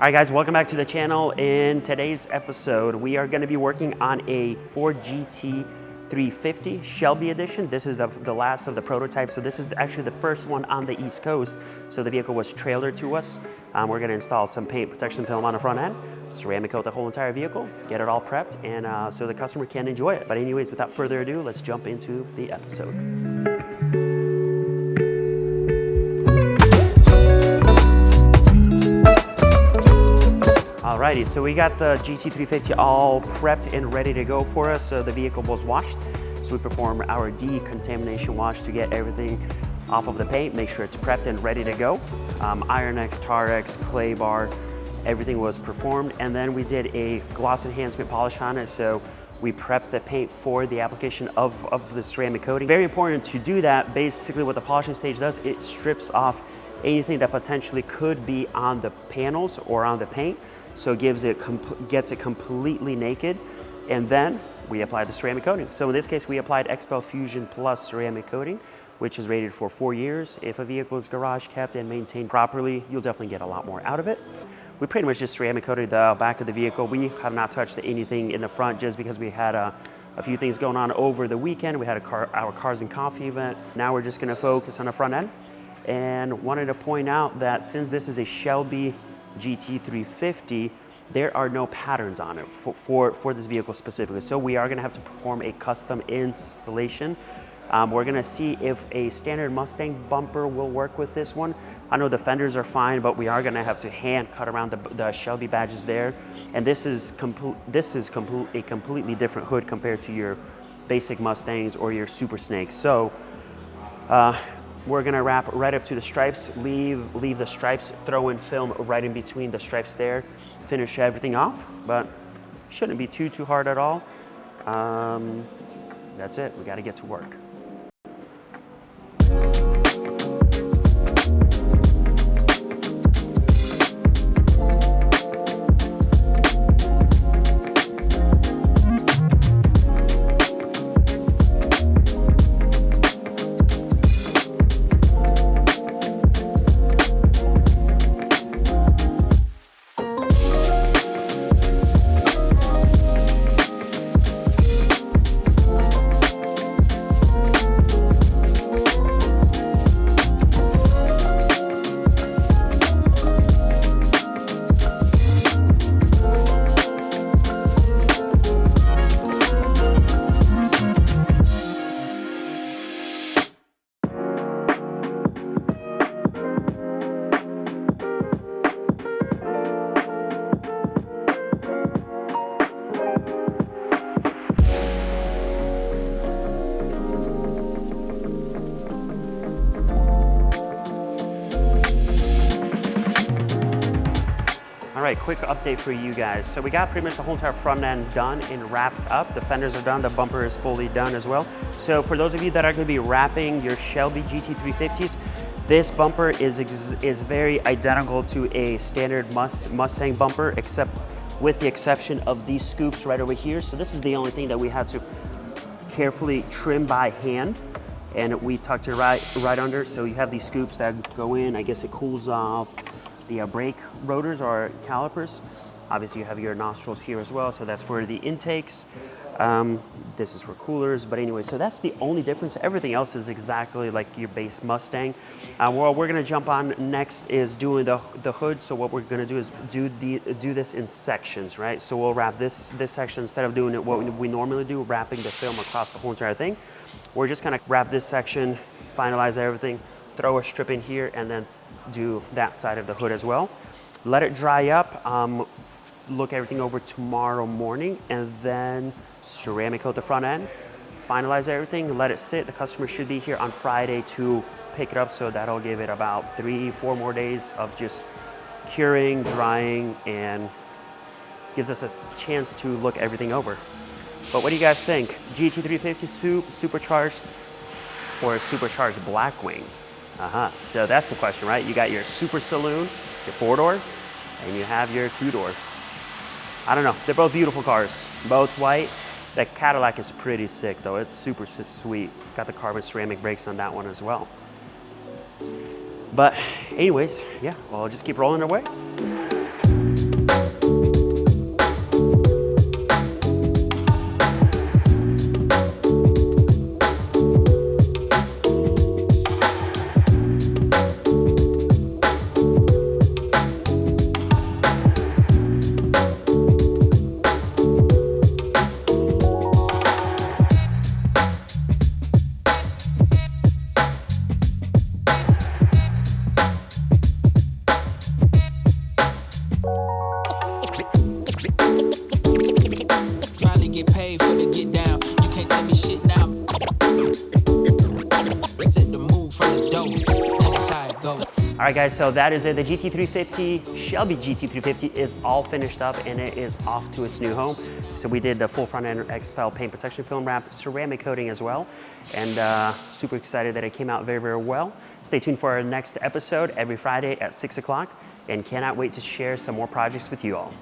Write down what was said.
All right guys, welcome back to the channel. In today's episode, we are gonna be working on a Ford GT350 Shelby edition. This is the last of the prototypes. So this is actually the first one on the East Coast. So the vehicle was trailered to us. We're gonna install some paint protection film on the front end, ceramic coat the whole entire vehicle, get it all prepped, and so the customer can enjoy it. But anyways, without further ado, let's jump into the episode. Alrighty, so we got the GT350 all prepped and ready to go for us. So the vehicle was washed. So we perform our decontamination wash to get everything off of the paint, make sure it's prepped and ready to go. Iron-X, Tar-X, clay bar, everything was performed. And then we did a gloss enhancement polish on it. So we prepped the paint for the application of the ceramic coating. Very important to do that. Basically what the polishing stage does, it strips off anything that potentially could be on the panels or on the paint. So it gets it completely naked, and then we apply the ceramic coating. So in this case, we applied XPEL Fusion Plus ceramic coating, which is rated for 4 years. If a vehicle is garage kept and maintained properly, you'll definitely get a lot more out of it. We pretty much just ceramic coated the back of the vehicle. We have not touched anything in the front just because we had a few things going on over the weekend. We had our Cars and Coffee event. Now we're just gonna focus on the front end. And wanted to point out that since this is a Shelby GT350, there are no patterns on it for this vehicle specifically. So we are gonna have to perform a custom installation. We're gonna see if a standard Mustang bumper will work with this one. I know the fenders are fine, but we are gonna have to hand cut around the Shelby badges there. And this is a completely different hood compared to your basic Mustangs or your Super Snakes. So we're gonna wrap right up to the stripes, leave the stripes, throw in film right in between the stripes there, finish everything off, but shouldn't be too hard at all. That's it, we gotta get to work. All right, quick update for you guys. So we got pretty much the whole entire front end done and wrapped up. The fenders are done, the bumper is fully done as well. So for those of you that are gonna be wrapping your Shelby GT350s, this bumper is very identical to a standard Mustang bumper, except with the exception of these scoops right over here. So this is the only thing that we had to carefully trim by hand, and we tucked it right under. So you have these scoops that go in, I guess it cools off the brake rotors or calipers. Obviously you have your nostrils here as well, so that's for the intakes. This is for coolers, but anyway, so that's the only difference. Everything else is exactly like your base Mustang. What we're gonna jump on next is doing the hood. So what we're gonna do is do this in sections, right? So we'll wrap this section, instead of doing it what we normally do, wrapping the film across the whole entire thing. We're just gonna wrap this section, finalize everything, throw a strip in here, and then do that side of the hood as well. Let it dry up, look everything over tomorrow morning, and then ceramic coat the front end, finalize everything, let it sit. The customer should be here on Friday to pick it up, so that'll give it about 3-4 more days of just curing, drying, and gives us a chance to look everything over. But what do you guys think? GT350 supercharged or a supercharged Blackwing? So that's the question, right? You got your Super Saloon, your 4-door, and you have your 2-door. I don't know, they're both beautiful cars, both white. That Cadillac is pretty sick though, it's super sweet. Got the carbon ceramic brakes on that one as well. But anyways, yeah, well, just keep rolling away. All right, guys, so that is it. The GT350, Shelby GT350 is all finished up and it is off to its new home. So we did the full front end XPEL Paint Protection Film wrap, ceramic coating as well. And super excited that it came out very, very well. Stay tuned for our next episode every Friday at 6 o'clock and cannot wait to share some more projects with you all.